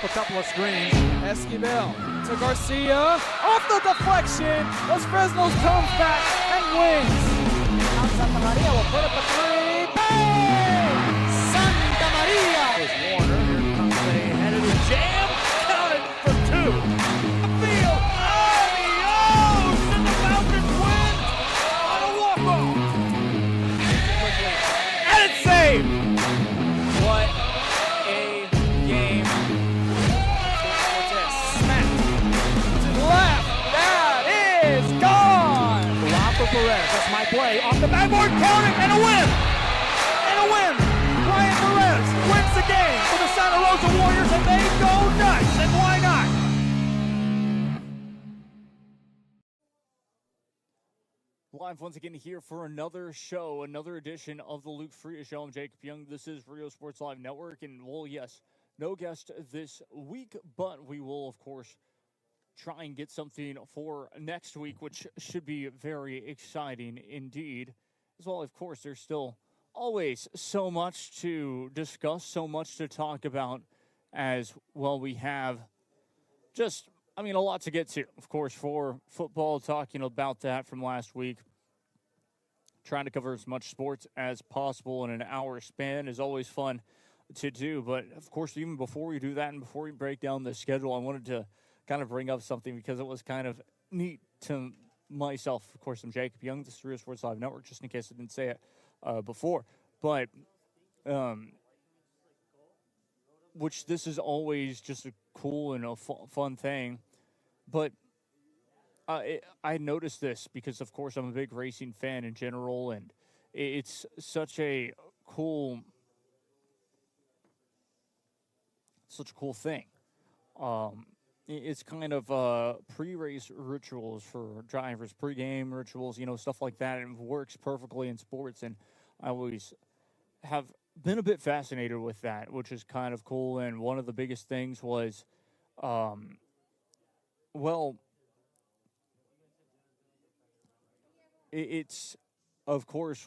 A couple of screens. Esquivel to Garcia. Off the deflection. Los Fresnos comes back and wins. Santa Maria will put up a three. Bang! Santa Maria! There's Warner. Here comes a headed jam. Counted for two. Field. Adios! And the Falcons win on a walk-off. And it's saved. What a game. Perez, that's my play. Off the backboard, counting, and a win! And a win! Brian Perez wins the game for the Santa Rosa Warriors, and they go nuts, and why not? Live once again here for another show, another edition of the Luke Fruia Show. I'm Jacob Young. This is Rio Sports Live Network, and well, yes, no guest this week, but we will, of course, try and get something for next week, which should be very exciting indeed. As well, of course, there's still always so much to discuss, so much to talk about as well. We have a lot to get to, of course, for football, talking about that from last week. Trying to cover as much sports as possible in an hour span is always fun to do. But, of course, even before we do that and before we break down the schedule, I wanted to kind of bring up something because it was kind of neat to myself. Of course, I'm Jacob Young, the Rio Sports Live Network, just in case I didn't say it before. But, which this is always just a cool and a fun thing. But I noticed this because, of course, I'm a big racing fan in general, and it's such a cool thing. It's kind of pre-race rituals for drivers, pre-game rituals, stuff like that. And it works perfectly in sports. And I always have been a bit fascinated with that, which is kind of cool. And one of the biggest things was, it's, of course,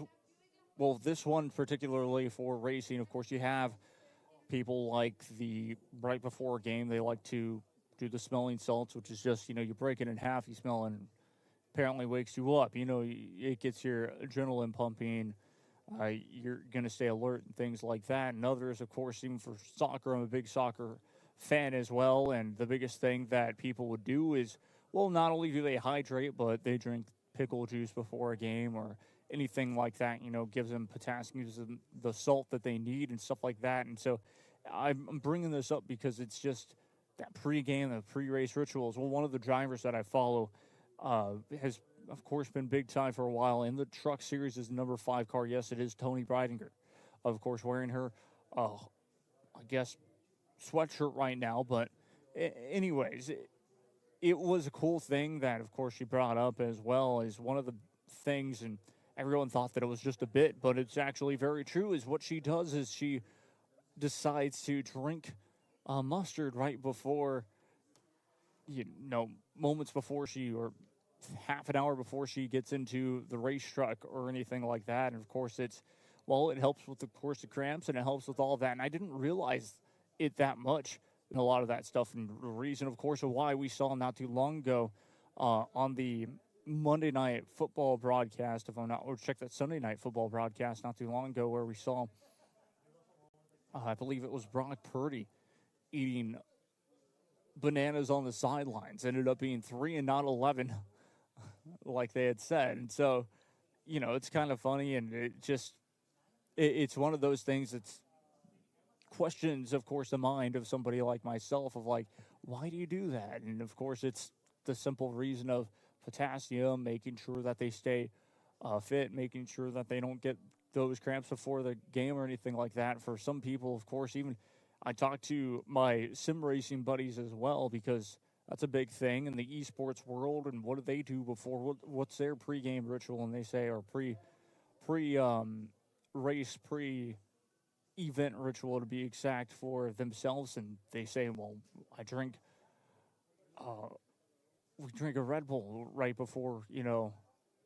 this one particularly for racing, of course, you have people like the right before a game, they like to do the smelling salts, which is just, you break it in half, you smell, and apparently wakes you up. It gets your adrenaline pumping. You're going to stay alert and things like that. And others, of course, even for soccer, I'm a big soccer fan as well. And the biggest thing that people would do is, not only do they hydrate, but they drink pickle juice before a game or anything like that, gives them potassium, gives them the salt that they need and stuff like that. And so I'm bringing this up because it's just that pre-game, the pre-race rituals. Well, one of the drivers that I follow has, of course, been big time for a while. In the truck series is the number 5 car. Yes, it is Tony Breidinger, of course, wearing her, sweatshirt right now. But anyways, it was a cool thing that, of course, she brought up as well as one of the things, and everyone thought that it was just a bit, but it's actually very true, is what she does is she decides to drink mustard right before, moments before or half an hour before she gets into the race truck or anything like that. And, of course, it helps with, of course, the cramps, and it helps with all of that. And I didn't realize it that much in a lot of that stuff. And the reason, of course, of why we saw not too long ago on the Monday night football broadcast, check that Sunday night football broadcast not too long ago, where we saw, I believe it was Brock Purdy eating bananas on the sidelines. Ended up being 3 and not 11, like they had said. And so, it's kind of funny, and it's one of those things that's questions, of course, the mind of somebody like myself of like, why do you do that? And, of course, it's the simple reason of potassium, making sure that they stay fit, making sure that they don't get those cramps before the game or anything like that. For some people, of course, even I talk to my sim racing buddies as well, because that's a big thing in the esports world. And what do they do before? What's their pregame ritual? And they say, or race, event ritual to be exact for themselves. And they say, well, we drink a Red Bull right before,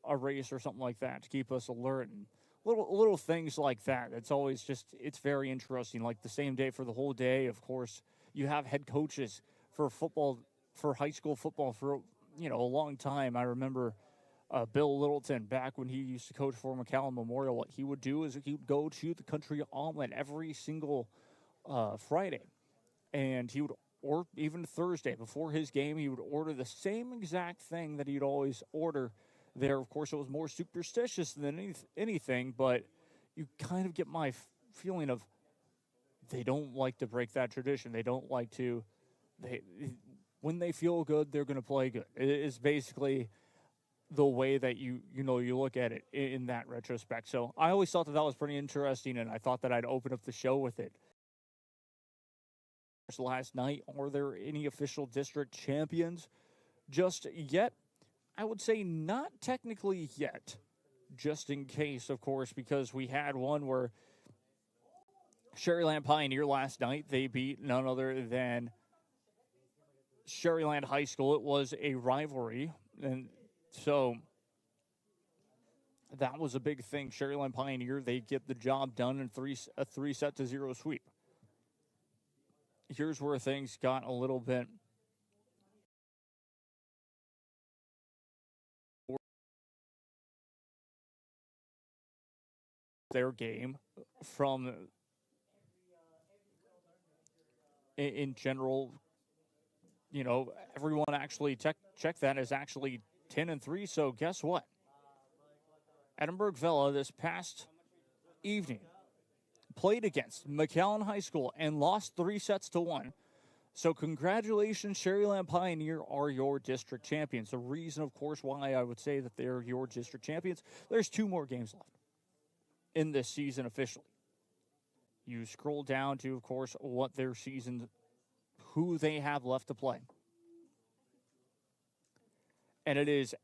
a race or something like that to keep us alert. And little things like that. It's always it's very interesting. Like the same day for the whole day, of course, You have head coaches for football, for high school football for, a long time. I remember Bill Littleton, back when he used to coach for McAllen Memorial, what he would do is he would go to the Country Omelet every single Friday. And he would, or even Thursday before his game, he would order the same exact thing that he'd always order there. Of course, it was more superstitious than anything, but you kind of get my feeling of they don't like to break that tradition. They don't like to, when they feel good, they're going to play good. It is basically the way that you look at it in that retrospect. So I always thought that was pretty interesting, and I thought that I'd open up the show with it. Last night, are there any official district champions just yet? I would say not technically yet, just in case, of course, because we had one where Sherryland Pioneer last night, they beat none other than Sherryland High School. It was a rivalry, and so that was a big thing. Sherryland Pioneer, they get the job done in a 3-0 sweep. Here's where things got a little bit their game from in general. Everyone actually check that as actually 10-3. So guess what? Edinburgh Villa this past evening played against McAllen High School and lost 3-1. So congratulations, Sherryland Pioneer are your district champions. The reason, of course, why I would say that they're your district champions, there's 2 more games left in this season officially. You scroll down to, of course, what their season, who they have left to play. And it is,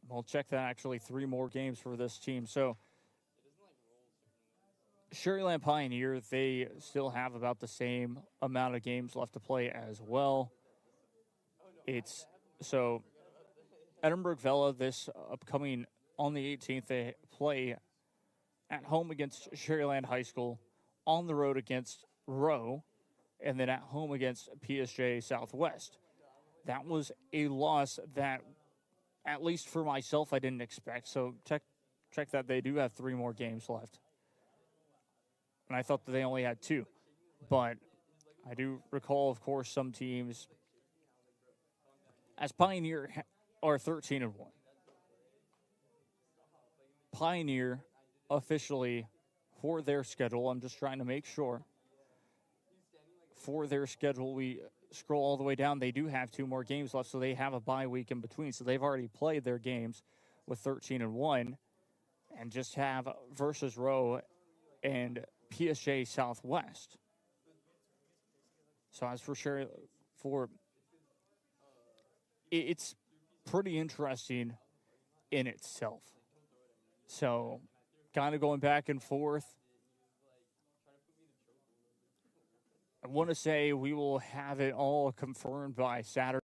well, check that, actually 3 more games for this team. So Sherryland Pioneer, they still have about the same amount of games left to play as well. So Edinburgh Villa this upcoming on the 18th, they play at home against Sherryland High School, on the road against Rowe, and then at home against PSJ Southwest. That was a loss that, at least for myself, I didn't expect. So check that they do have 3 more games left. And I thought that they only had 2. But I do recall, of course, some teams, as Pioneer, are 13-1. Pioneer officially, for their schedule, I'm just trying to make sure, for their schedule, we scroll all the way down, they do have 2 more games left, so they have a bye week in between. So they've already played their games with 13-1 and just have versus Rowe and PSJ Southwest. So as for sure, it's pretty interesting in itself. So kind of going back and forth. I want to say we will have it all confirmed by Saturday.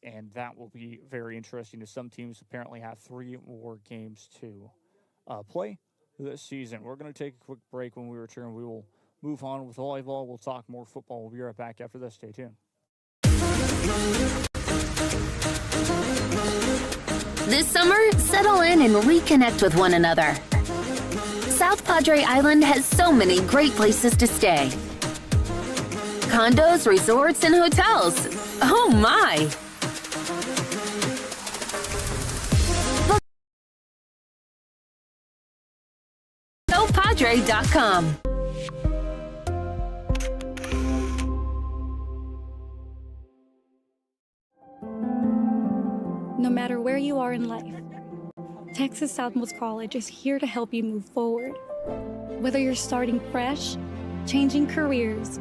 And that will be very interesting, as some teams apparently have 3 more games to play this season. We're going to take a quick break. When we return, we will move on with volleyball. We'll talk more football. We'll be right back after this. Stay tuned. This summer, settle in and reconnect with one another. South Padre Island has so many great places to stay. Condos, resorts, and hotels. Oh my! SoPadre.com. No matter where you are in life, Texas Southmost College is here to help you move forward. Whether you're starting fresh, changing careers,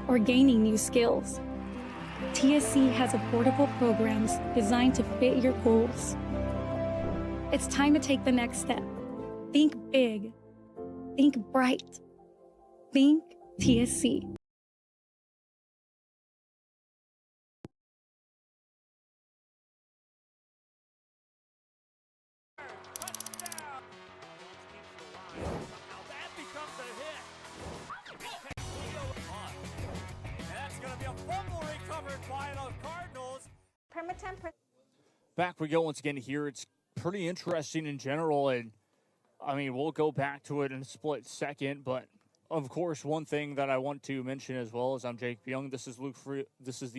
or gaining new skills, TSC has affordable programs designed to fit your goals. It's time to take the next step. Think big. Think bright. Think TSC. Back we go once again here. It's pretty interesting in general, and I mean, we'll go back to it in a split second, but of course, one thing that I want to mention as well is I'm Jake Young. This is the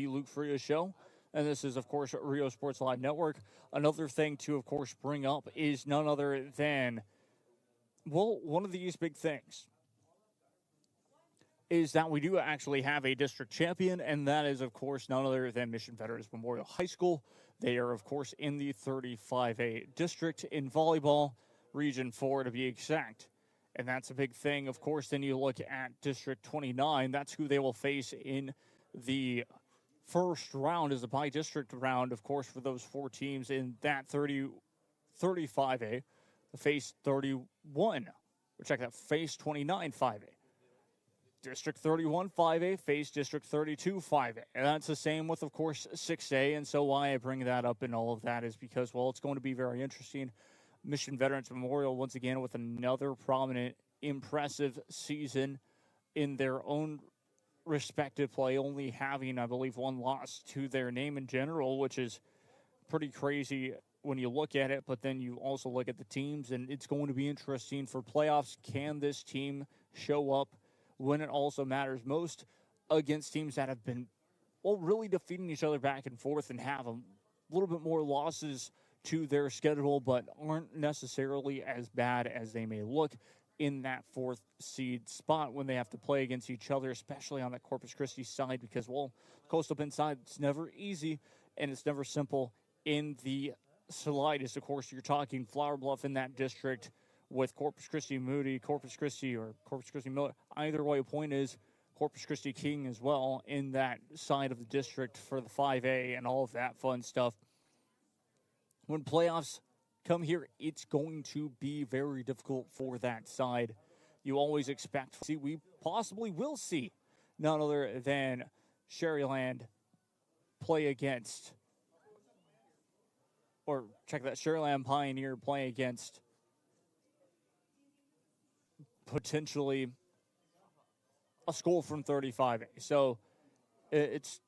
Luke Fruia Show, and this is, of course, Rio Sports Live Network. Another thing to, of course, bring up is none other than, well, one of these big things is that we do actually have a district champion, and that is, of course, none other than Mission Veterans Memorial High School. They are, of course, in the 35A district in volleyball, Region 4 to be exact. And that's a big thing. Of course, then you look at District 29. That's who they will face in the first round, is a by-district round, of course, for those four teams in that 35A. Face 31, check that, face 29 5A. District 31 5A face District 32 5A. And that's the same with, of course, 6A. And so why I bring that up and all of that is because, well, it's going to be very interesting. Mission Veterans Memorial, once again, with another prominent, impressive season in their own respective play, only having, I believe, one loss to their name in general, which is pretty crazy when you look at it. But then you also look at the teams, and it's going to be interesting for playoffs. Can this team show up when it also matters most against teams that have been, well, really defeating each other back and forth and have a little bit more losses to their schedule, but aren't necessarily as bad as they may look in that fourth seed spot when they have to play against each other, especially on that Corpus Christi side, because, well, Coastal Bend side, it's never easy and it's never simple in the slightest. Of course, you're talking Flower Bluff in that district with Corpus Christi Moody, Corpus Christi Miller. Either way, point is Corpus Christi King as well in that side of the district for the 5A and all of that fun stuff. When playoffs come here, it's going to be very difficult for that side. You always expect, we possibly will see none other than Sherryland play against, or check that, Sherryland Pioneer play against potentially a school from 35A. So it's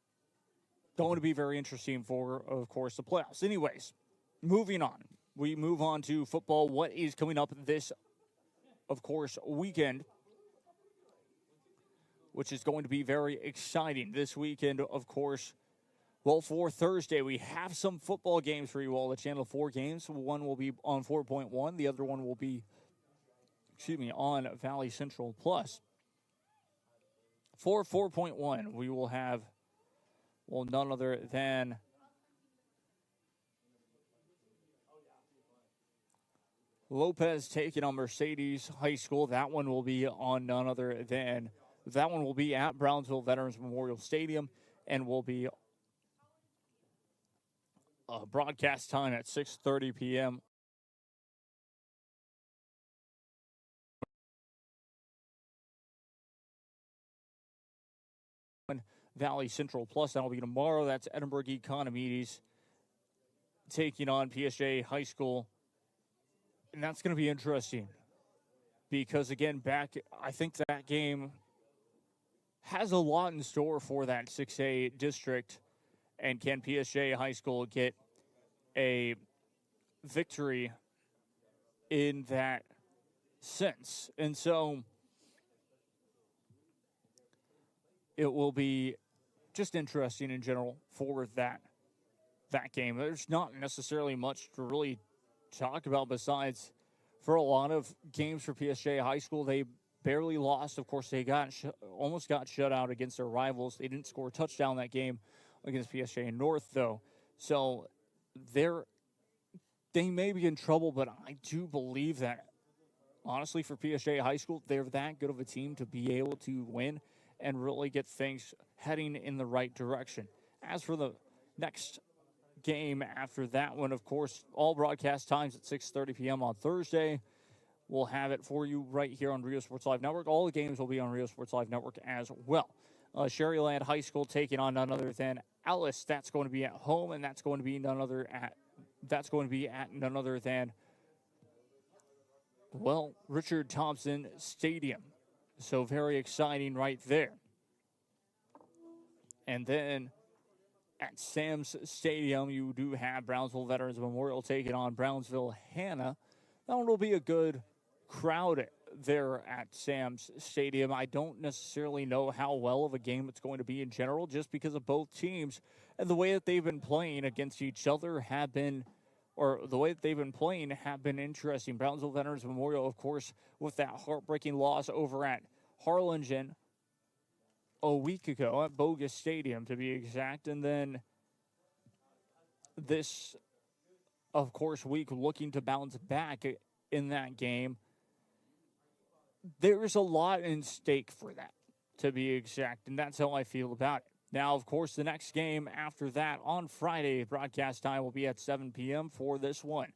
going to be very interesting for, of course, the playoffs. Anyways, moving on. We move on to football. What is coming up this, of course, weekend, which is going to be very exciting. This weekend, of course, well, for Thursday, we have some football games for you all. The Channel 4 games. One will be on 4.1. The other one will be, on Valley Central Plus. For 4.1, we will have, well, none other than Lopez taking on Mercedes High School. That one will be on none other than, that one will be at Brownsville Veterans Memorial Stadium and will be broadcast time at 6:30 p.m. Valley Central Plus. That'll be tomorrow. That's Edinburgh Economides taking on PSJ High School. And that's going to be interesting because, again, I think that game has a lot in store for that 6A district. And can PSJ High School get a victory in that sense? And so it will be just interesting in general for that game. There's not necessarily much to really talk about besides, for a lot of games for PSJ High School, they barely lost. Of course, they almost got shut out against their rivals. They didn't score a touchdown that game against PSJ North, though. So they may be in trouble, but I do believe that, honestly, for PSJ High School, they're that good of a team to be able to win and really get things heading in the right direction. As for the next game after that one, of course, all broadcast times at 6:30 p.m. on Thursday. We'll have it for you right here on Rio Sports Live Network. All the games will be on Rio Sports Live Network as well. Sherryland High School taking on none other than Alice. That's going to be at home, and that's going to be at none other than, well, Richard Thompson Stadium. So very exciting right there. And then at Sam's Stadium. You do have Brownsville Veterans Memorial taking on Brownsville Hannah. That one will be a good crowd there at Sam's Stadium. I don't necessarily know how well of a game it's going to be in general, just because of both teams and the way that they've been playing against each other have been interesting. Brownsville Veterans Memorial, of course, with that heartbreaking loss over at Harlingen a week ago at Bogus Stadium, to be exact. And then this, of course, week looking to bounce back in that game. There's a lot in stake for that, to be exact, and that's how I feel about it. Now, of course, the next game after that on Friday, broadcast time will be at 7 p.m. for this one.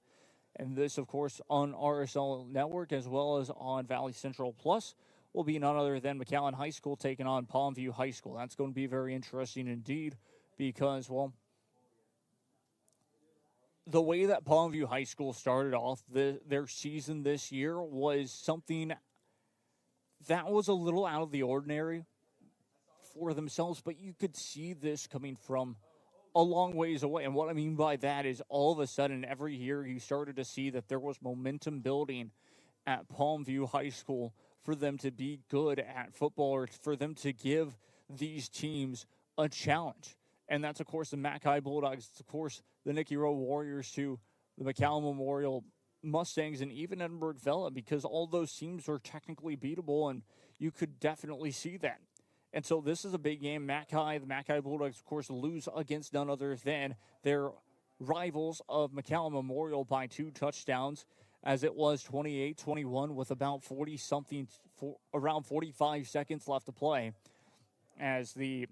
And this, of course, on RSL Network as well as on Valley Central Plus will be none other than McAllen High School taking on Palmview High School. That's going to be very interesting indeed because, well, the way that Palmview High School started off their season this year was something that was a little out of the ordinary for themselves, but you could see this coming from a long ways away. And what I mean by that is all of a sudden every year you started to see that there was momentum building at Palmview High School for them to be good at football or for them to give these teams a challenge. And that's, of course, the Mackay Bulldogs, of course, the Nicky Rowe Warriors to the McAllen Memorial Mustangs and even Edinburgh Vela, because all those teams were technically beatable, and you could definitely see that. And so this is a big game. The Mackay Bulldogs, of course, lose against none other than their rivals of McAllen Memorial by 2 touchdowns, as it was 28-21 with about around 45 seconds left to play, as the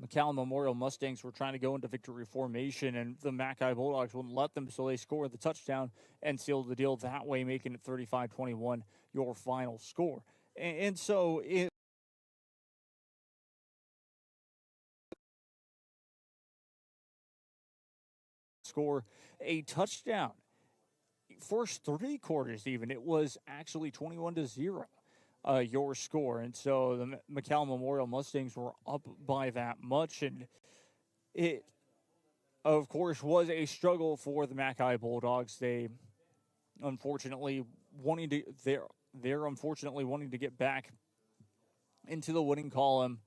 McAllen Memorial Mustangs were trying to go into victory formation, and the Mackay Bulldogs wouldn't let them, so they scored the touchdown and sealed the deal that way, making it 35-21 your final score. And so it score a touchdown. First 3 quarters even, it was actually 21-0. Your score. And so the McAllen Memorial Mustangs were up by that much, and it, of course, was a struggle for the Mackay Bulldogs. They unfortunately they're unfortunately wanting to get back into the winning column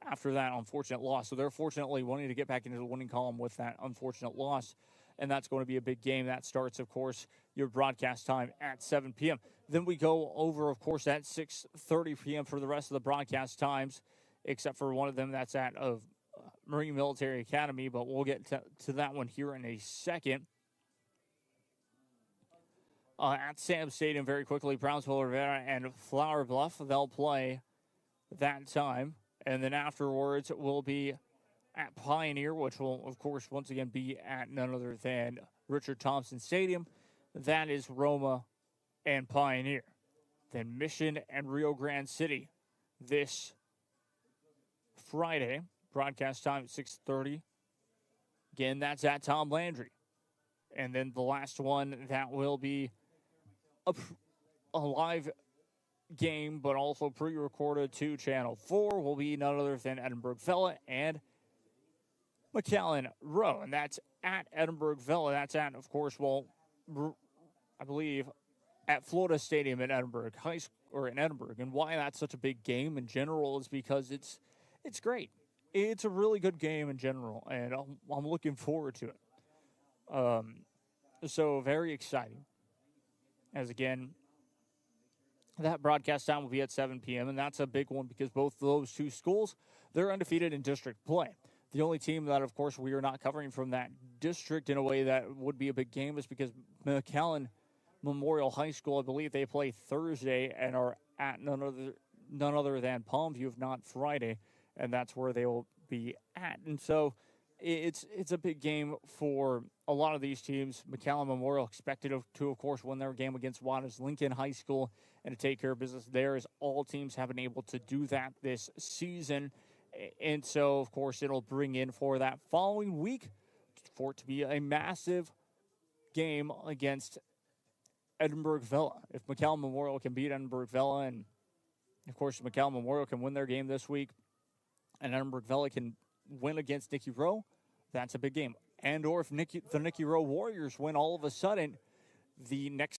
after that unfortunate loss. So they're fortunately wanting to get back into the winning column with that unfortunate loss, and that's going to be a big game. That starts, of course, your broadcast time at 7 p.m. Then we go over, of course, at 6:30 p.m. for the rest of the broadcast times, except for one of them that's at Marine Military Academy, but we'll get to that one here in a second. At Sam Stadium, very quickly, Brownsville, Rivera, and Flower Bluff, they'll play that time. And then afterwards will be at Pioneer, which will, of course, once again be at none other than Richard Thompson Stadium. That is Roma and Pioneer. Then Mission and Rio Grande City this Friday. Broadcast time at 6:30. Again, that's at Tom Landry. And then the last one that will be a live game, but also pre-recorded to Channel 4, will be none other than Edinburgh Vela and McAllen Rowe. And that's at Edinburgh Vela. That's at, of course, I believe, at Florida Stadium in Edinburgh High School, or in Edinburgh. And why that's such a big game in general is because it's great. It's a really good game in general, and I'm looking forward to it. So very exciting. As again, that broadcast time will be at 7 p.m., and that's a big one because both of those two schools, they're undefeated in district play. The only team that, of course, we are not covering from that district in a way that would be a big game is because McAllen Memorial High School, I believe they play Thursday and are at none other than Palmview, if not Friday, and that's where they will be at. And so it's a big game for a lot of these teams. McAllen Memorial expected to, of course, win their game against Waters Lincoln High School and to take care of business there, as all teams have been able to do that this season. And so, of course, it'll bring in for that following week for it to be a massive game against Edinburgh Vela. If McAllen Memorial can beat Edinburgh Vela, and, of course, McAllen Memorial can win their game this week, and Edinburgh Vela can win against Nicky Rowe, that's a big game. And or if the Nicky Rowe Warriors win, all of a sudden, the next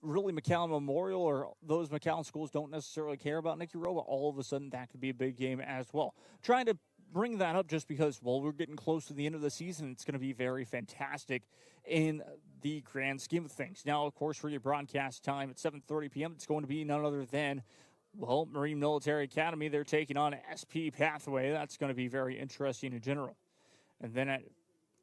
really McAllen Memorial or those McAllen schools don't necessarily care about Nicky Rowe, but all of a sudden that could be a big game as well. Trying to bring that up just because, well, we're getting close to the end of the season. It's going to be very fantastic in the grand scheme of things. Now, of course, for your broadcast time at 7:30 p.m., it's going to be none other than, well, Marine Military Academy. They're taking on SP Pathway. That's going to be very interesting in general. And then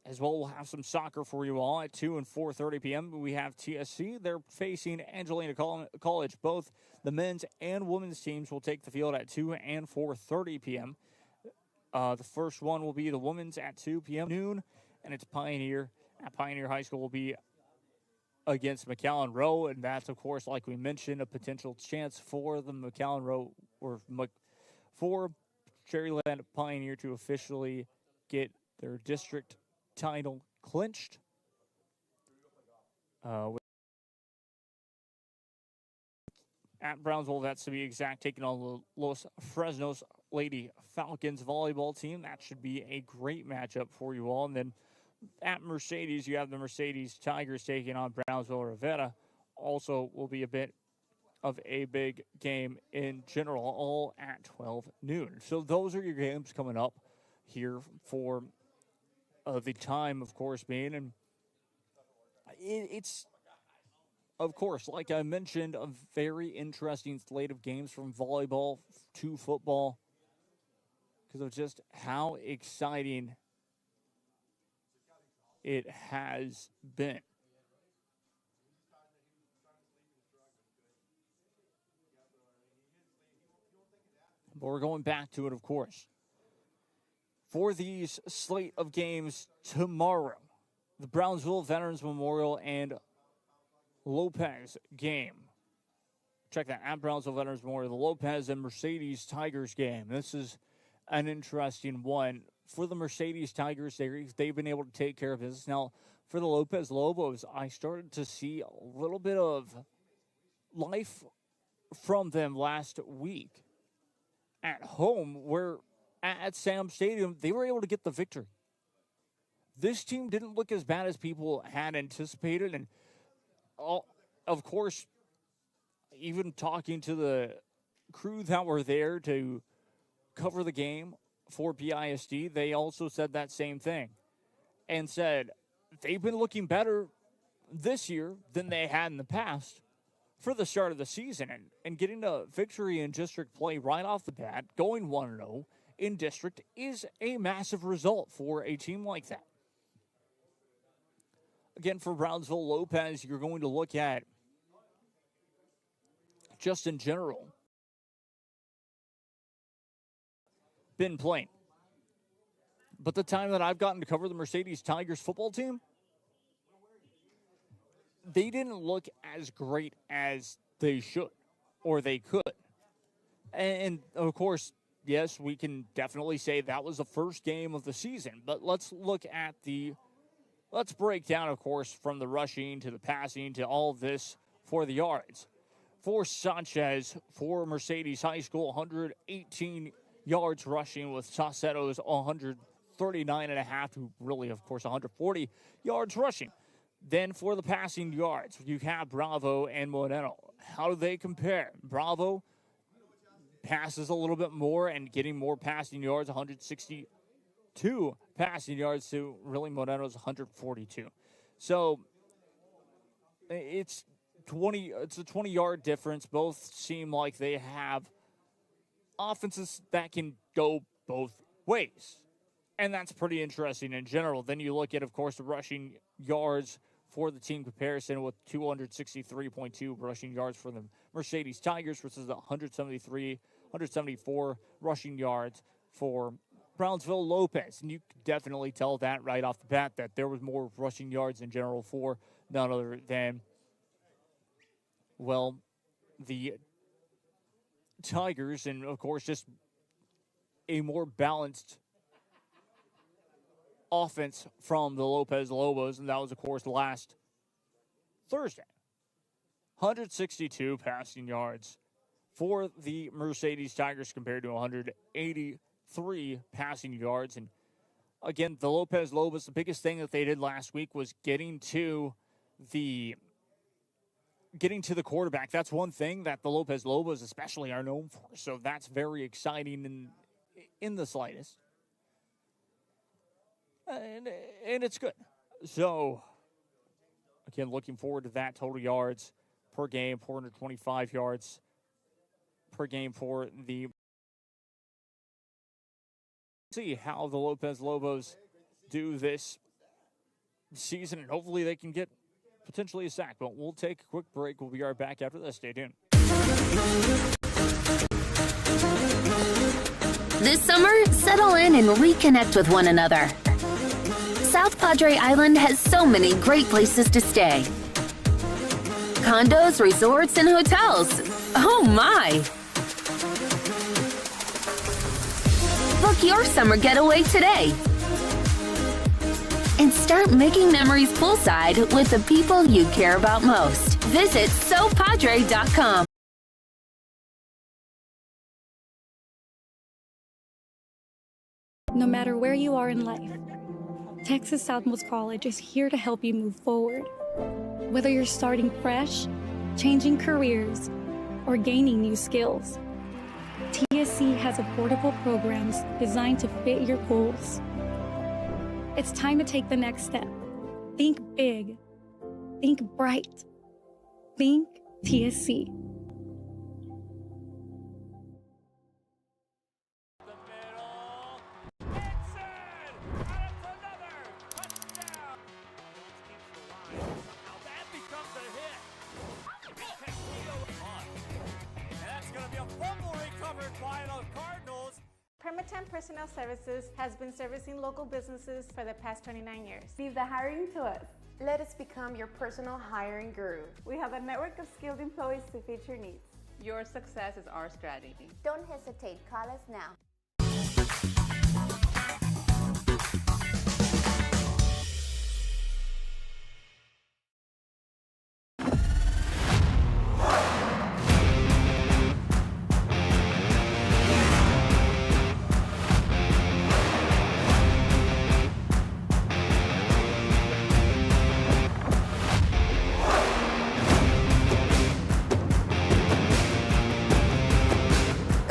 as well, we'll have some soccer for you all at 2 and 4:30 p.m. We have TSC. They're facing Angelina College. Both the men's and women's teams will take the field at 2 and 4:30 p.m. The first one will be the women's at 2 p.m. noon, and it's Pioneer. At Pioneer High School will be against McAllen Rowe, and that's, of course, like we mentioned, a potential chance for the McAllen Rowe or for Cherryland Pioneer to officially get their district title clinched. At Brownsville, that's to be exact, taking on the Los Fresnos Lady Falcons volleyball team. That should be a great matchup for you all. And then at Mercedes, you have the Mercedes Tigers taking on Brownsville Rivera. Also will be a bit of a big game in general, all at 12 noon. So those are your games coming up here for the time, of course, being. And it's, of course, like I mentioned, a very interesting slate of games from volleyball to football because of just how exciting it has been. But we're going back to it, of course. For these slate of games tomorrow, the Brownsville Veterans Memorial and Lopez game. Check that at Brownsville Veterans Memorial, the Lopez and Mercedes Tigers game. This is an interesting one. For the Mercedes Tigers, they've been able to take care of business. Now, for the Lopez Lobos, I started to see a little bit of life from them last week at home, where at Sam Stadium, they were able to get the victory. This team didn't look as bad as people had anticipated, and of course, even talking to the crew that were there to cover the game for BISD, they also said that same thing and said they've been looking better this year than they had in the past for the start of the season. And getting a victory in district play right off the bat, going 1-0 in district, is a massive result for a team like that. Again, for Brownsville Lopez, you're going to look at just in general been playing. But the time that I've gotten to cover the Mercedes Tigers football team, they didn't look as great as they should or they could. And of course, yes, we can definitely say that was the first game of the season. But let's break down, of course, from the rushing to the passing to all of this for the yards. For Sanchez, for Mercedes High School, 118 yards rushing, with Sauceto's 139.5 to really, of course, 140 yards rushing. Then for the passing yards, you have Bravo and Moreno. How do they compare? Bravo passes a little bit more and getting more passing yards, 162 passing yards to really Moreno's 142. So it's a 20-yard difference. Both seem like they have offenses that can go both ways. And that's pretty interesting in general. Then you look at, of course, the rushing yards for the team comparison with 263.2 rushing yards for the Mercedes Tigers versus the 174 rushing yards for Brownsville Lopez. And you could definitely tell that right off the bat that there was more rushing yards in general for none other than, well, the Tigers, and of course just a more balanced offense from the Lopez Lobos, and that was, of course, last Thursday. 162 passing yards for the Mercedes Tigers compared to 183 passing yards. And again, the Lopez Lobos, the biggest thing that they did last week was getting to the quarterback. That's one thing that the Lopez Lobos especially are known for. So that's very exciting in the slightest. And it's good. So, again, looking forward to that. Total yards per game, 425 yards per game for the. See how the Lopez Lobos do this season, and hopefully they can get potentially a sack. But we'll take a quick break. We'll be right back after this. Stay tuned. This summer, settle in and reconnect with one another. South Padre Island has so many great places to stay. Condos, resorts, and hotels. Oh my! Book your summer getaway today. And start making memories poolside with the people you care about most. Visit SoPadre.com. No matter where you are in life, Texas Southmost College is here to help you move forward. Whether you're starting fresh, changing careers, or gaining new skills, TSC has affordable programs designed to fit your goals. It's time to take the next step. Think big. Think bright. Think TSC. Permatemp Personnel Services has been servicing local businesses for the past 29 years. Leave the hiring to us. Let us become your personal hiring guru. We have a network of skilled employees to fit your needs. Your success is our strategy. Don't hesitate, call us now.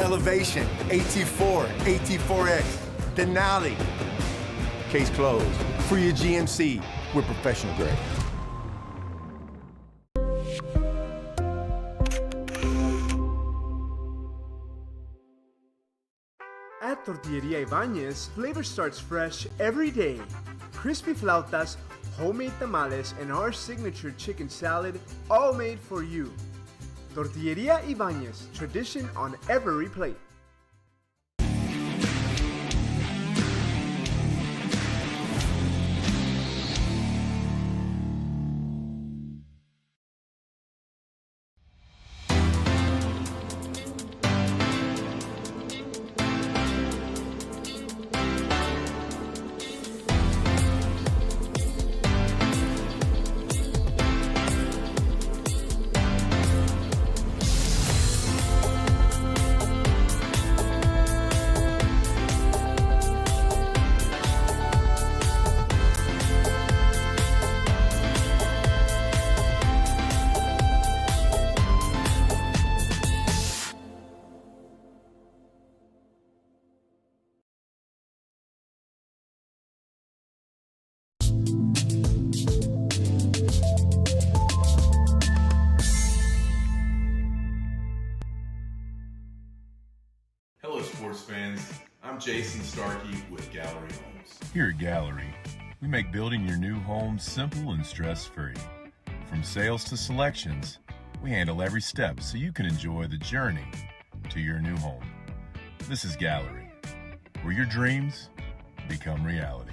Elevation, AT4, AT4X, Denali. Case closed. Fruia GMC, we're professional grade. At Tortilleria Ibañez, flavor starts fresh every day. Crispy flautas, homemade tamales, and our signature chicken salad, all made for you. Tortilleria Ibañez, tradition on every plate. Hello sports fans, I'm Jason Starkey with Gallery Homes. Here at Gallery, we make building your new home simple and stress-free. From sales to selections, we handle every step so you can enjoy the journey to your new home. This is Gallery, where your dreams become reality.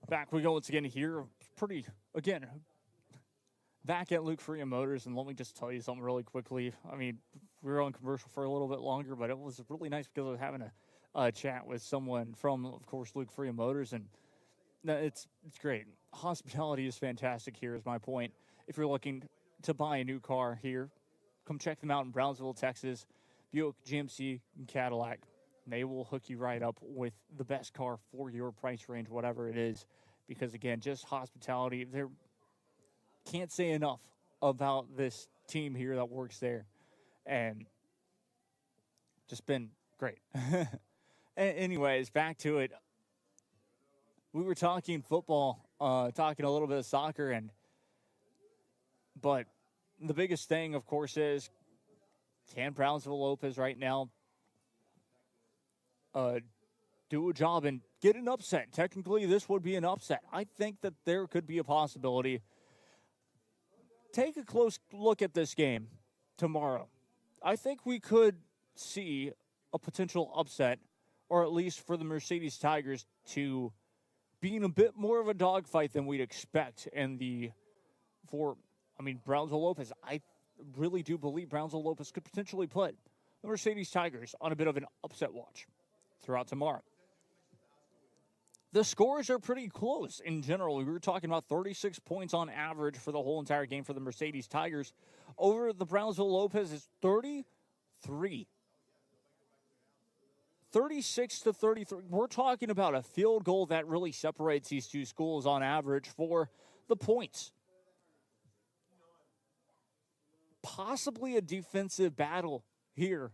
Back we go once again here. Back at Luke Fruia Motors, and let me just tell you something really quickly. I mean, we were on commercial for a little bit longer, but it was really nice because I was having a chat with someone from, of course, Luke Fruia Motors, and No, it's great. Hospitality is fantastic here, is my point. If you're looking to buy a new car here, come check them out in Brownsville, Texas. Buick, GMC, and Cadillac. They will hook you right up with the best car for your price range, whatever it is. Because, again, just hospitality. They can't say enough about this team here that works there. And just been great. Anyways, back to it. We were talking football, talking a little bit of soccer, but the biggest thing, of course, is can Brownsville Lopez right now do a job and get an upset? Technically, this would be an upset. I think that there could be a possibility. Take a close look at this game tomorrow. I think we could see a potential upset, or at least for the Mercedes Tigers to be in a bit more of a dogfight than we'd expect. Brownsville Lopez, I really do believe Brownsville Lopez could potentially put the Mercedes Tigers on a bit of an upset watch throughout tomorrow. The scores are pretty close in general. We were talking about 36 points on average for the whole entire game for the Mercedes Tigers. Over the Brownsville Lopez is 33. 36 to 33. We're talking about a field goal that really separates these two schools on average for the points. Possibly a defensive battle here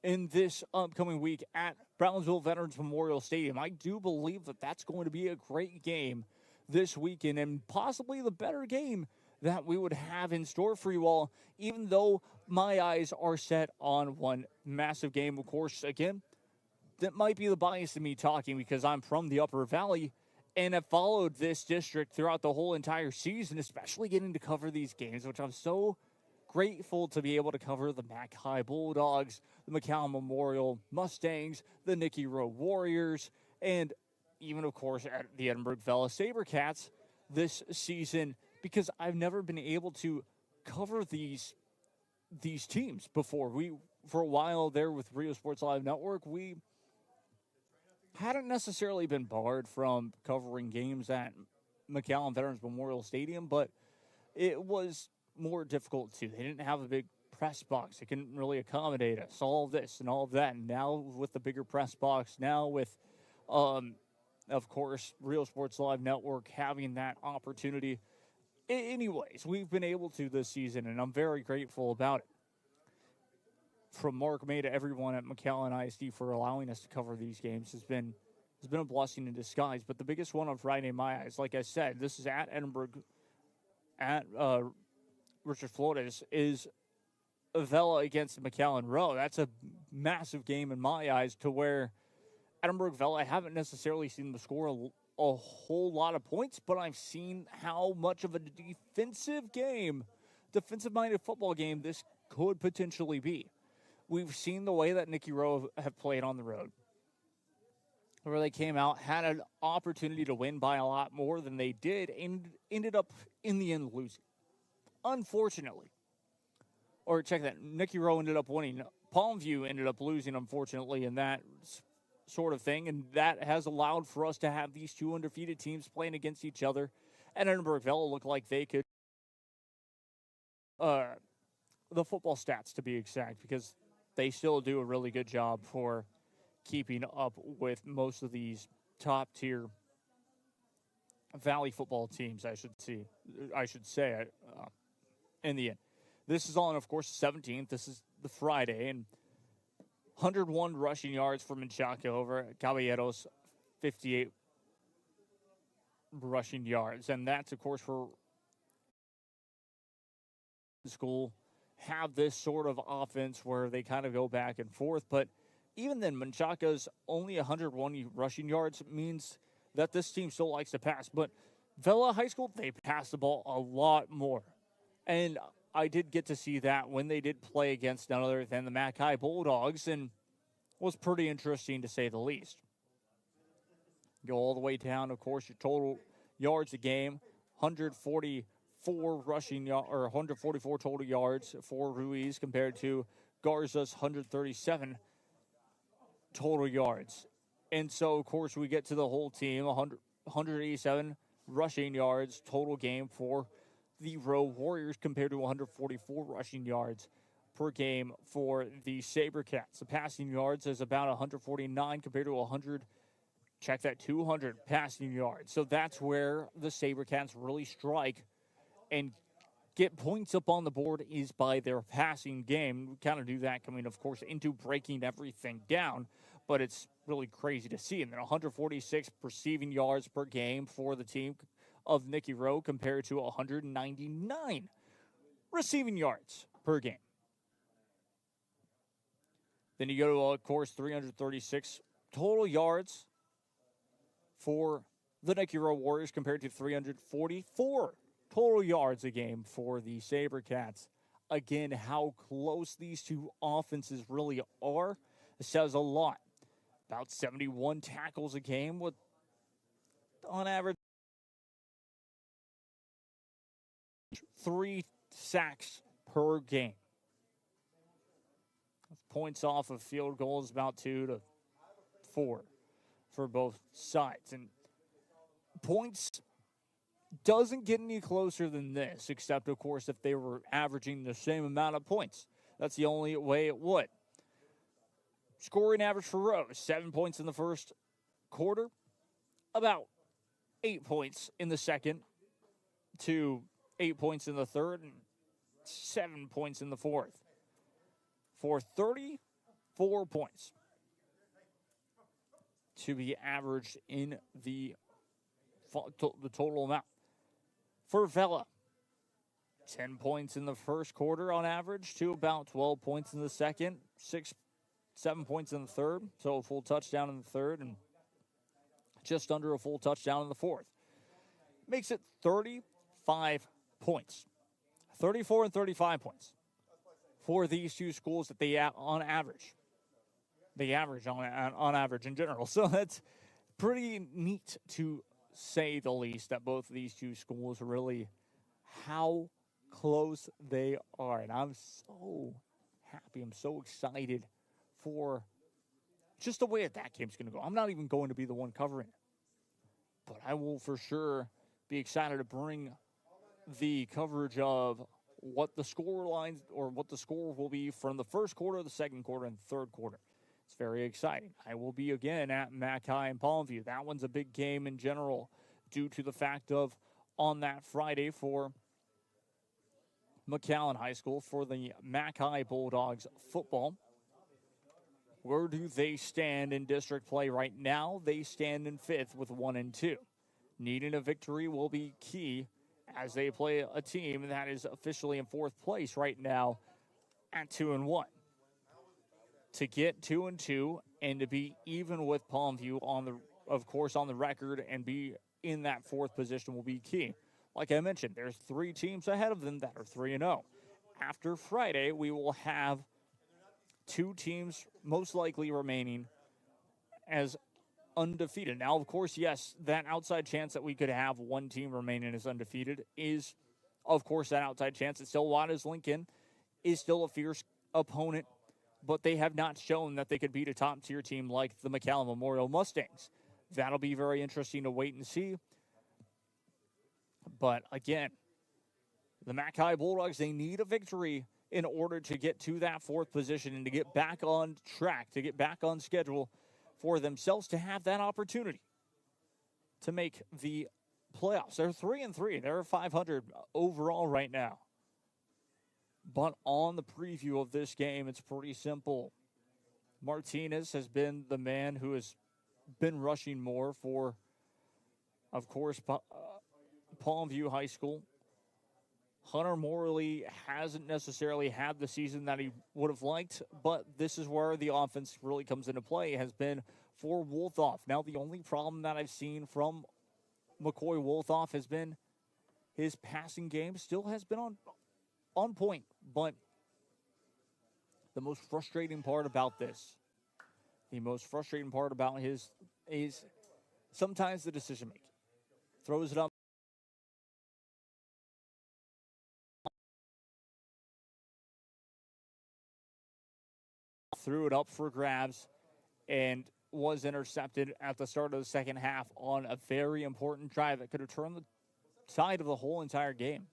in this upcoming week at Brownsville Veterans Memorial Stadium. I do believe that that's going to be a great game this weekend, and possibly the better game that we would have in store for you all, even though my eyes are set on one massive game. Of course, again, that might be the bias in me talking because I'm from the Upper Valley and have followed this district throughout the whole entire season, especially getting to cover these games, which I'm so grateful to be able to cover. The Mac High Bulldogs, the McCown Memorial Mustangs, the Nicky Rowe Warriors, and even, of course, at the Edinburgh Vela Sabercats this season, because I've never been able to cover these teams before. For a while there with Rio Sports Live Network, we hadn't necessarily been barred from covering games at McAllen Veterans Memorial Stadium, but it was more difficult too. They didn't have a big press box. It couldn't really accommodate us, all of this and all of that. And now with the bigger press box, now with, of course, Real Sports Live Network having that opportunity. Anyways, we've been able to this season, and I'm very grateful about it. From Mark May to everyone at McAllen ISD for allowing us to cover these games has been a blessing in disguise. But the biggest one on Friday in my eyes, like I said, this is at Edinburgh, at Richard Flores, is Vela against McAllen Rowe. That's a massive game in my eyes, to where Edinburgh Vela, I haven't necessarily seen them score a whole lot of points, but I've seen how much of a defensive-minded football game this could potentially be. We've seen the way that Nicky Rowe have played on the road, where they came out, had an opportunity to win by a lot more than they did, and ended up in the end losing, unfortunately. Or check that, Nicky Rowe ended up winning. Palmview ended up losing, unfortunately, in that sort of thing, and that has allowed for us to have these two undefeated teams playing against each other. And Edinburgh Vela looked like they could, the football stats to be exact, because they still do a really good job for keeping up with most of these top-tier Valley football teams, I should say, in the end. This is on, of course, the 17th. This is the Friday, and 101 rushing yards for Menchaca over Caballeros, 58 rushing yards. And that's, of course, for school have this sort of offense where they kind of go back and forth. But even then, Menchaca's only 101 rushing yards means that this team still likes to pass. But Vela High School, they pass the ball a lot more. And I did get to see that when they did play against none other than the Mac High Bulldogs, and was pretty interesting to say the least. Go all the way down, of course, your total yards a game, 144 total yards for Ruiz compared to Garza's 137 total yards. And so, of course, we get to the whole team, 187 rushing yards total game for the Row Warriors compared to 144 rushing yards per game for the SaberCats. The passing yards is about 149 compared to 200 passing yards. So that's where the SaberCats really strike and get points up on the board is by their passing game. We kind of do that coming, of course, into breaking everything down, but it's really crazy to see. And then 146 receiving yards per game for the team of Nicky Rowe compared to 199 receiving yards per game. Then you go to, of course, 336 total yards for the Nicky Rowe Warriors compared to 344 total yards a game for the SaberCats. Again, how close these two offenses really are says a lot. About 71 tackles a game with, on average, 3 sacks per game. Points off of field goals, about 2 to 4 for both sides. And points doesn't get any closer than this, except, of course, if they were averaging the same amount of points. That's the only way it would. Scoring average for Rowe, 7 points in the first quarter, about 8 points in the second, to 8 points in the third, and 7 points in the fourth. For 34 points to be averaged in the total amount. For Vela, 10 points in the first quarter on average to about 12 points in the second, 7 points in the third, so a full touchdown in the third, and just under a full touchdown in the fourth. Makes it 35 points. 34 and 35 points for these two schools that they on average. They average on average in general. So that's pretty neat to say the least, that both of these two schools really how close they are. And I'm so happy. I'm so excited for just the way that game's going to go. I'm not even going to be the one covering it, but I will for sure be excited to bring the coverage of what the score lines or what the score will be from the first quarter, the second quarter, and third quarter. It's very exciting. I will be again at Mac High in Palmview. That one's a big game in general due to the fact of on that Friday for McAllen High School for the Mac High Bulldogs football. Where do they stand in district play right now? They stand in 5th with 1-2. Needing a victory will be key as they play a team that is officially in 4th place right now at 2-1. To get 2-2 and to be even with Palmview on the record and be in that 4th position will be key. Like I mentioned, there's 3 teams ahead of them that are 3-0. After Friday, we will have 2 teams most likely remaining as undefeated. Now, of course, yes, that outside chance that we could have 1 team remaining as undefeated is, of course, that outside chance. It's still Waters Lincoln is still a fierce opponent, but they have not shown that they could beat a top-tier team like the McAllen Memorial Mustangs. That'll be very interesting to wait and see. But, again, the Mac High Bulldogs, they need a victory in order to get to that 4th position and to get back on track, to get back on schedule for themselves to have that opportunity to make the playoffs. They're 3-3. They're 500 overall right now. But on the preview of this game, it's pretty simple. Martinez has been the man who has been rushing more for, of course, Palmview High School. Hunter Morley hasn't necessarily had the season that he would have liked, but this is where the offense really comes into play, has been for Wolthoff. Now, the only problem that I've seen from McCoy Wolthoff has been his passing game still has been on point, but the most frustrating part about this, is sometimes the decision making. Throws it up. Threw it up for grabs, and was intercepted at the start of the second half on a very important drive that could have turned the tide of the whole entire game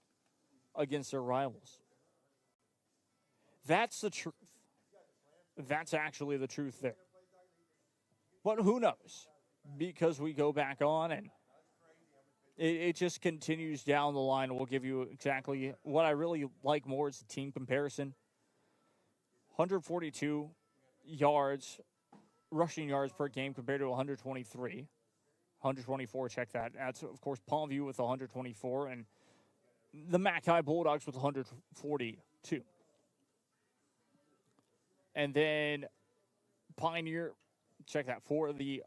against their rivals. That's the truth. That's actually the truth there. But who knows? Because we go back on and it just continues down the line. We'll give you exactly what I really like more is the team comparison. 142 yards, rushing yards per game compared to 123. 124, check that. That's, of course, Palmview with 124 and the Mackay Bulldogs with 142. And then Pioneer, check that, for the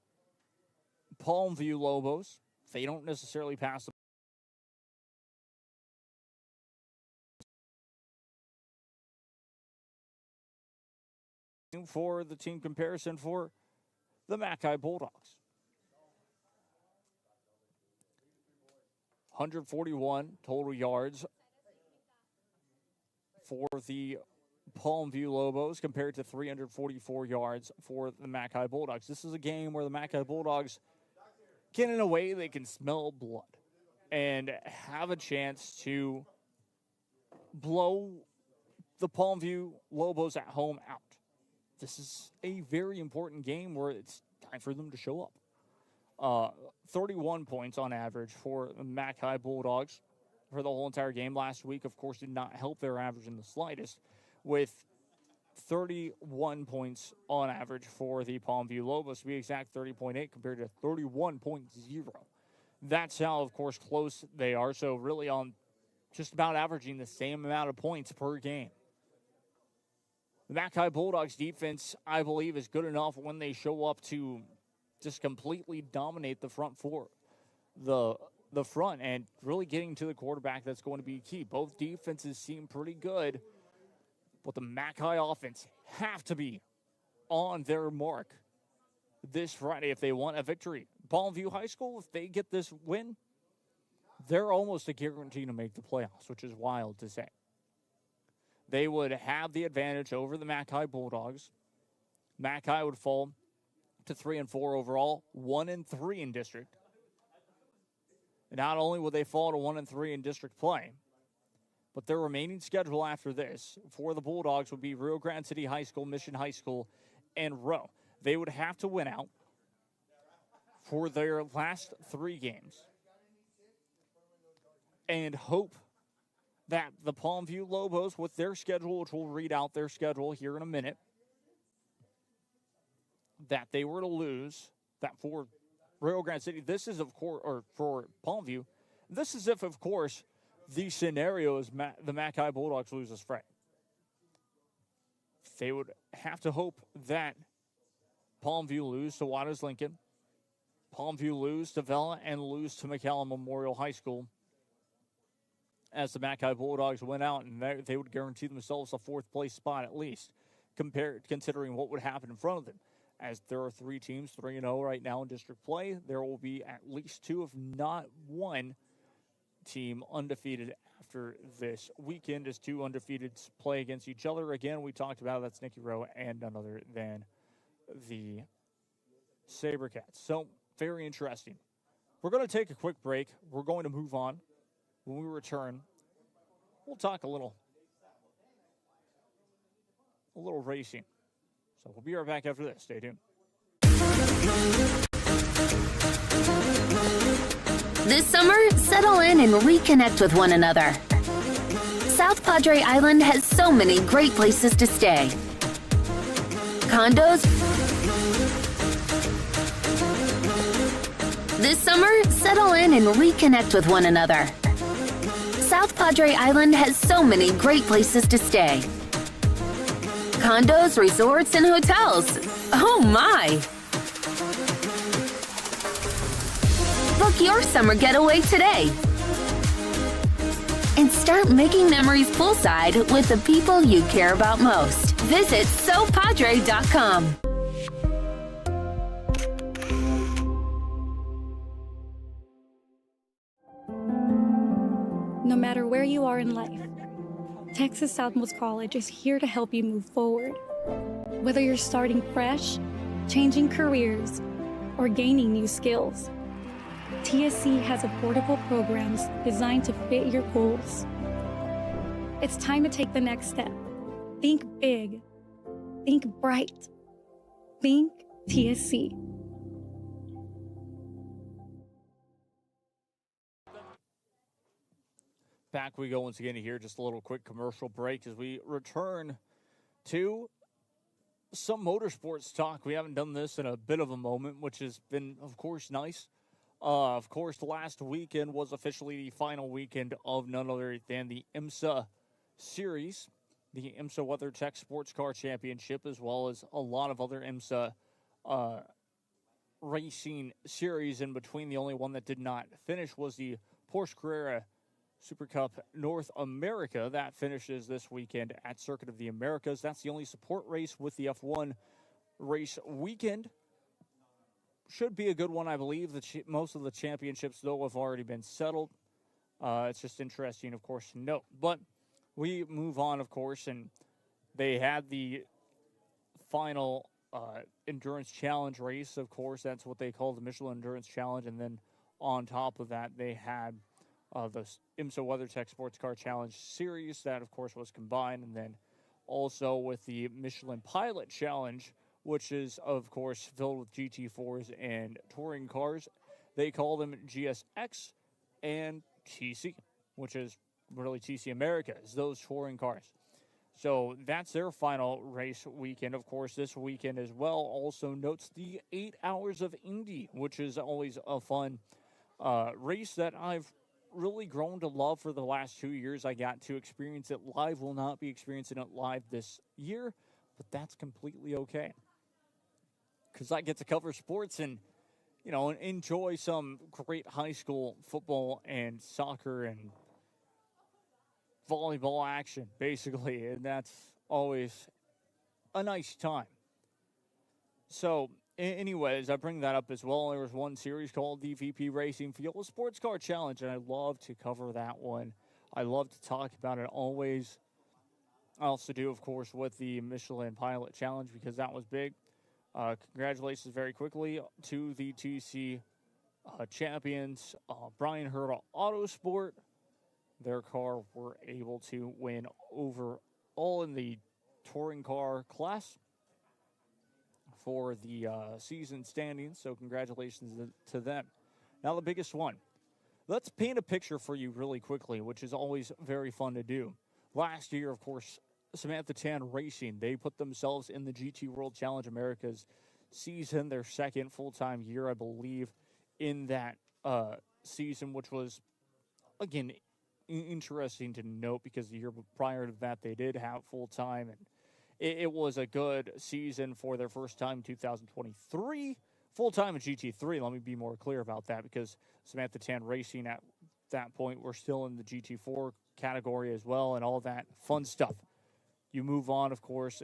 Palmview Lobos. They don't necessarily pass the for the team comparison for the Mackay Bulldogs. 141 total yards for the Palmview Lobos compared to 344 yards for the Mackay Bulldogs. This is a game where the Mackay Bulldogs get in a way they can smell blood and have a chance to blow the Palmview Lobos at home out. This is a very important game where it's time for them to show up. 31 points on average for the Mackay Bulldogs for the whole entire game. Last week, of course, did not help their average in the slightest, with 31 points on average for the Palmview Lobos, to be exact, 30.8 compared to 31.0. That's how, of course, close they are. So really on just about averaging the same amount of points per game. The Mackay Bulldogs defense, I believe, is good enough when they show up to just completely dominate the front four. The front and really getting to the quarterback, that's going to be key. Both defenses seem pretty good, but the Mackay offense have to be on their mark this Friday if they want a victory. Palmview High School, if they get this win, they're almost a guarantee to make the playoffs, which is wild to say. They would have the advantage over the Mackay Bulldogs. Mackay would fall to 3-4 overall, 1-3 in district. And not only would they fall to 1-3 in district play, but their remaining schedule after this for the Bulldogs would be Rio Grande City High School, Mission High School, and Rowe. They would have to win out for their last 3 games and hope that the Palmview Lobos, with their schedule, which we'll read out their schedule here in a minute, that they were to lose, that for Rio Grande City, this is, of course, or for Palmview, this is if, of course, the scenario is the Mackay Bulldogs lose this Friday. They would have to hope that Palmview lose to Waters Lincoln, Palmview lose to Vela, and lose to McAllen Memorial High School, as the Mackay Bulldogs went out, and they would guarantee themselves a 4th place spot at least, considering what would happen in front of them. As there are 3 teams, 3-0 right now in district play, there will be at least 2, if not 1, team undefeated after this weekend as 2 undefeated play against each other. Again, we talked about that's Nicky Rowe and none other than the SaberCats. So, very interesting. We're going to take a quick break. We're going to move on. When we return, we'll talk a little racing. So we'll be right back after this. Stay tuned. This summer, settle in and reconnect with one another. South Padre Island has so many great places to stay. Condos. This summer, settle in and reconnect with one another. South Padre Island has so many great places to stay. Condos, resorts, and hotels. Oh my! Book your summer getaway today. And start making memories poolside with the people you care about most. Visit SoPadre.com. No matter where you are in life, Texas Southmost College is here to help you move forward. Whether you're starting fresh, changing careers, or gaining new skills. TSC has affordable programs designed to fit your goals. It's time to take the next step. Think big. Think bright. Think TSC. Back we go once again here, just a little quick commercial break as we return to some motorsports talk. We haven't done this in a bit of a moment, which has been, of course, nice. Of course, the last weekend was officially the final weekend of none other than the IMSA Series, the IMSA WeatherTech Sports Car Championship, as well as a lot of other IMSA racing series in between. The only one that did not finish was the Porsche Carrera Super Cup North America. That finishes this weekend at Circuit of the Americas. That's the only support race with the F1 race weekend. Should be a good one, I believe. Most of the championships, though, have already been settled. It's just interesting, of course, to note. But we move on, of course, and they had the final Endurance Challenge race, of course. That's what they call the Michelin Endurance Challenge. And then on top of that, they had the IMSA WeatherTech Sports Car Challenge Series. That, of course, was combined. And then also with the Michelin Pilot Challenge, which is, of course, filled with GT4s and touring cars. They call them GSX and TC, which is really TC Americas, those touring cars. So that's their final race weekend. Of course, this weekend as well also notes the 8 hours of Indy, which is always a fun race that I've really grown to love for the last 2 years. I got to experience it live. Will not be experiencing it live this year, but that's completely okay, because I get to cover sports and, you know, enjoy some great high school football and soccer and volleyball action, basically, and that's always a nice time. So, anyways, I bring that up as well. There was one series called the VP Racing Fuel Sports Car Challenge, and I love to cover that one. I love to talk about it always. I also do, of course, with the Michelin Pilot Challenge, because that was big. Congratulations very quickly to the TC champions, Brian Hurta Autosport. Their car were able to win overall in the touring car class for the season standings, so congratulations to them. Now the biggest one. Let's paint a picture for you really quickly, which is always very fun to do. Last year, of course, Samantha Tan Racing, they put themselves in the GT World Challenge Americas season, their second full-time year, I believe, in that season, which was, again, interesting to note, because the year prior to that they did have full-time, and it was a good season for their first time in 2023. Full-time in GT3, let me be more clear about that, because Samantha Tan Racing at that point were still in the GT4 category as well, and all that fun stuff. You move on, of course,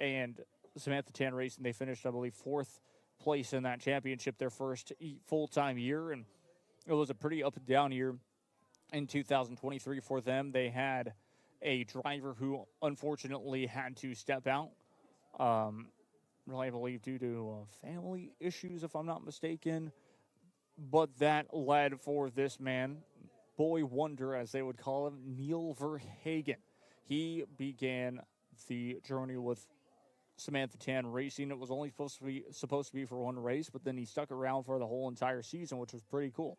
and Samantha Tan Racing, they finished, I believe, 4th place in that championship their first full-time year, and it was a pretty up-and-down year in 2023 for them. They had a driver who unfortunately had to step out, really, I believe, due to family issues, if I'm not mistaken, but that led for this man, boy wonder, as they would call him, Neil Verhagen. He began the journey with Samantha Tan Racing. It was only supposed to be for one race, but then he stuck around for the whole entire season, which was pretty cool.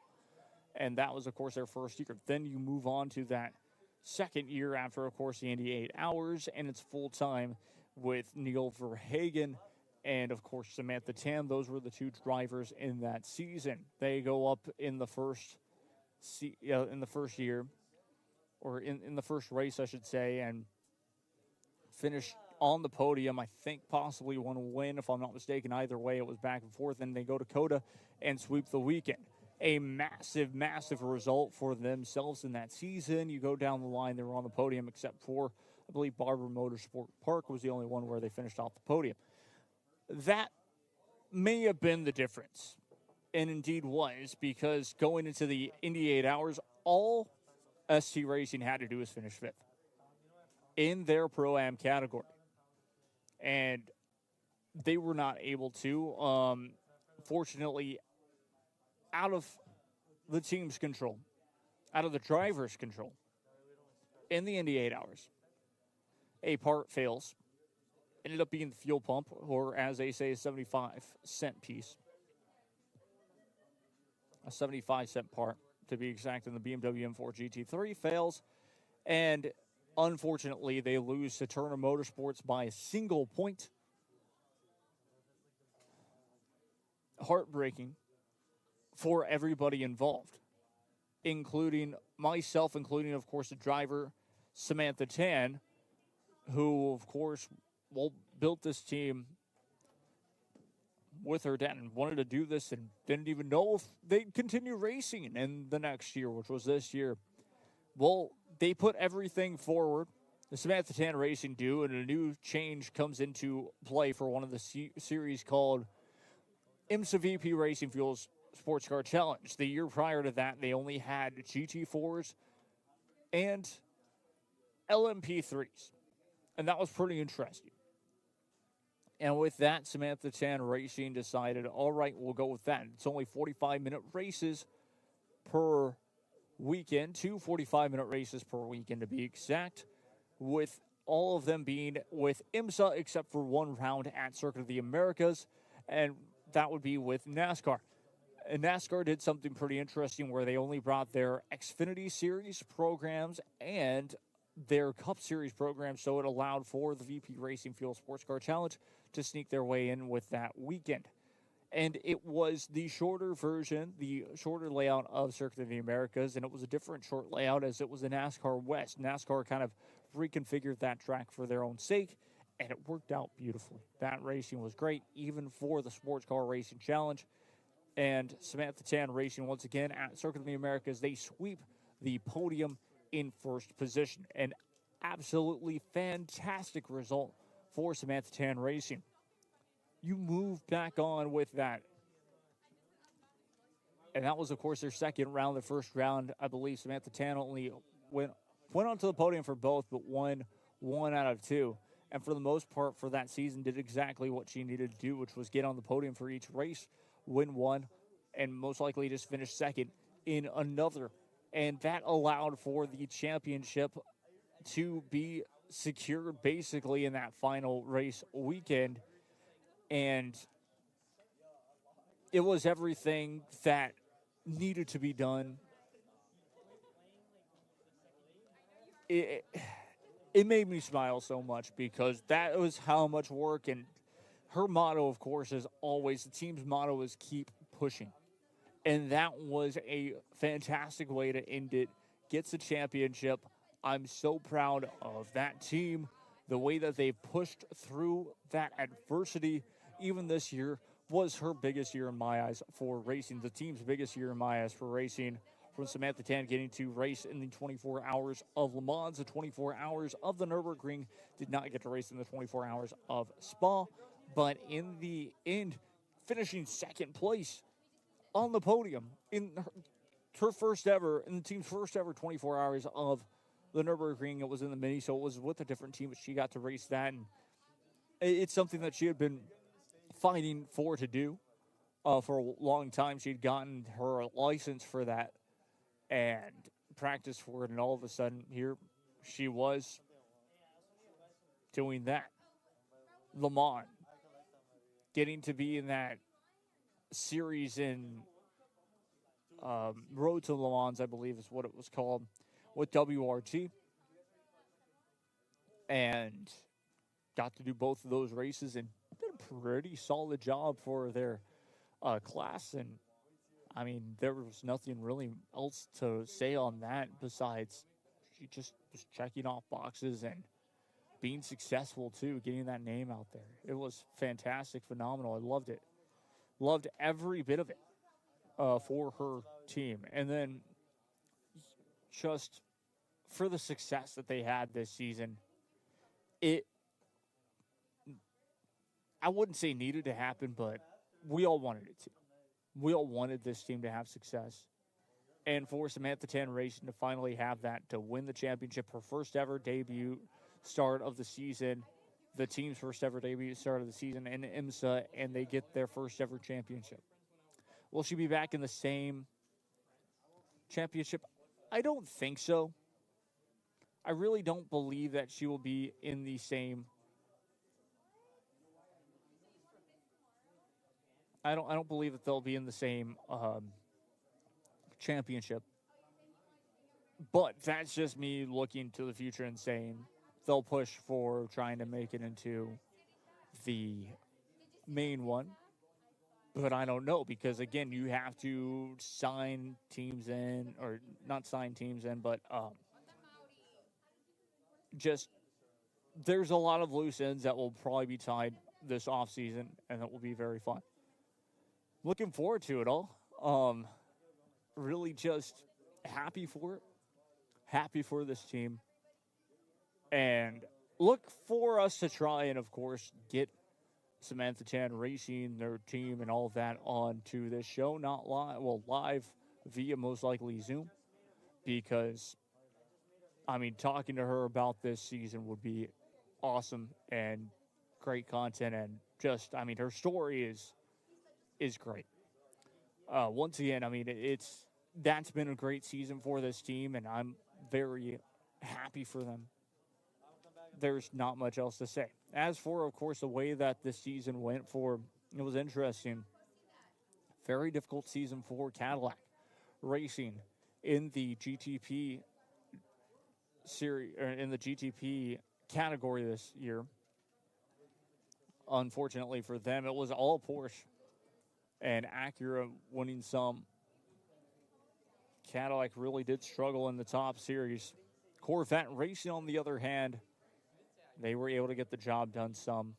And that was, of course, their first year. Then you move on to that second year after, of course, the Indy 8 Hours, and it's full-time with Neil Verhagen and, of course, Samantha Tan. Those were the two drivers in that season. They go up in the first year, or in the first race, I should say, and finish on the podium. I think possibly one win, if I'm not mistaken. Either way, it was back and forth, and they go to COTA and sweep the weekend. A massive, massive result for themselves in that season. You go down the line, they were on the podium, except for, I believe, Barber Motorsport Park was the only one where they finished off the podium. That may have been the difference, and indeed was, because going into the Indy 8 Hours, all ST Racing had to do was finish 5th in their Pro-Am category. And they were not able to. Fortunately, out of the team's control, out of the driver's control, in the Indy 8 hours, a part fails. Ended up being the fuel pump, or as they say, a 75-cent piece. A 75-cent part, to be exact, in the BMW M4 GT3 fails. And unfortunately, they lose to Turner Motorsports by a single point. Heartbreaking for everybody involved, including myself, including, of course, the driver, Samantha Tan, who, of course, built this team with her dad and wanted to do this and didn't even know if they'd continue racing in the next year, which was this year. Well, they put everything forward. The Samantha Tan Racing do, and a new change comes into play for one of the series called IMSA VP Racing Fuels Sports Car Challenge. The year prior to that, they only had GT4s and LMP3s, and that was pretty interesting. And with that, Samantha Tan Racing decided, all right, we'll go with that. It's only 45-minute races per weekend, 2 45-minute races per weekend to be exact, with all of them being with IMSA except for one round at Circuit of the Americas, and that would be with NASCAR. And NASCAR did something pretty interesting where they only brought their Xfinity Series programs and their Cup Series program, so it allowed for the VP Racing Fuel Sports Car Challenge to sneak their way in with that weekend. And it was the shorter version, the shorter layout of Circuit of the Americas, and it was a different short layout as it was the NASCAR West. NASCAR kind of reconfigured that track for their own sake, and it worked out beautifully. That racing was great, even for the Sports Car Racing Challenge. And Samantha Tan Racing, once again, at Circuit of the Americas, they sweep the podium in first position. An absolutely fantastic result for Samantha Tan Racing. You move back on with that. And that was, of course, their second round. The first round, I believe Samantha Tan only went onto the podium for both, but won 1 out of 2. And for the most part for that season, did exactly what she needed to do, which was get on the podium for each race, win one, and most likely just finish second in another. And that allowed for the championship to be secured basically in that final race weekend. And it was everything that needed to be done. It made me smile so much because that was how much work. And her motto, of course, is always, the team's motto is keep pushing. And that was a fantastic way to end it. Gets the championship. I'm so proud of that team, the way that they pushed through that adversity. Even this year was her biggest year in my eyes for racing, the team's biggest year in my eyes for racing, from Samantha Tan getting to race in the 24 hours of Le Mans, the 24 hours of the Nürburgring, did not get to race in the 24 hours of Spa, but in the end, finishing second place on the podium in her first ever, in the team's first ever 24 hours of the Nürburgring. It was in the Mini, so it was with a different team, but she got to race that, and it's something that she had been fighting for to do for a long time. She'd gotten her license for that and practiced for it, and all of a sudden here she was doing that. Le Mans, getting to be in that series in Road to Le Mans, I believe is what it was called, with WRT, and got to do both of those races and did a pretty solid job for their class. And I mean, there was nothing really else to say on that besides she just was checking off boxes and being successful too, getting that name out there. It was fantastic, phenomenal. I loved it. Loved every bit of it for her team. And then just for the success that they had this season, I wouldn't say needed to happen, but we all wanted it to. We all wanted this team to have success. And for Samantha Tan Racing to finally have that, to win the championship, her first ever debut start of the season, the team's first ever debut start of the season in IMSA, and they get their first ever championship. Will she be back in the same championship? I don't think so. I really don't believe that she will be in the same. I don't believe that they'll be in the same championship. But that's just me looking to the future and saying they'll push for trying to make it into the main one. But I don't know, because, again, you have to sign teams in, or not sign teams in, but just there's a lot of loose ends that will probably be tied this offseason, and that will be very fun. Looking forward to it all. Really just happy for it. Happy for this team. And look for us to try and, of course, get Samantha Chan Racing, their team, and all of that onto this show. Not live, well, live via most likely Zoom. Because, I mean, talking to her about this season would be awesome and great content. And just, I mean, her story is great. Once again, I mean, that's been a great season for this team, and I'm very happy for them. There's not much else to say. As for, of course, the way that this season went it was interesting. Very difficult season for Cadillac Racing in the GTP series, or in the GTP category this year. Unfortunately for them, it was all Porsche and Acura winning some. Cadillac really did struggle in the top series. Corvette Racing, on the other hand, they were able to get the job done some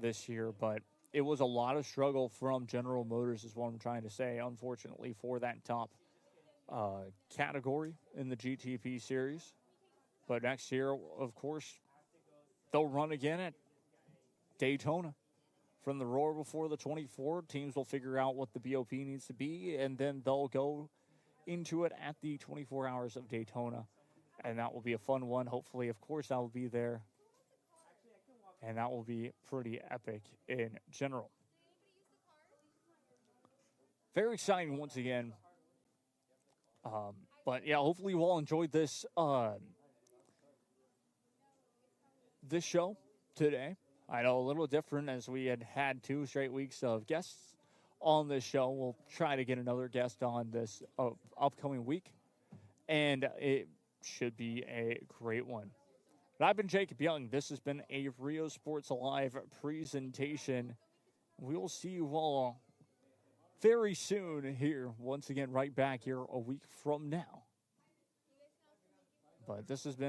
this year, but it was a lot of struggle from General Motors is what I'm trying to say, unfortunately, for that top category in the GTP series. But next year, of course, they'll run again at Daytona. From the Roar before the 24, teams will figure out what the BOP needs to be, and then they'll go into it at the 24 Hours of Daytona. And that will be a fun one. Hopefully, of course, I will be there. And that will be pretty epic in general. Very exciting once again. But, yeah, hopefully you all enjoyed this this show today. I know, a little different, as we had 2 straight weeks of guests on this show. We'll try to get another guest on this upcoming week, and it should be a great one. But I've been Jacob Young. This has been a Rio Sports Alive presentation. We will see you all very soon here, once again, right back here a week from now. But this has been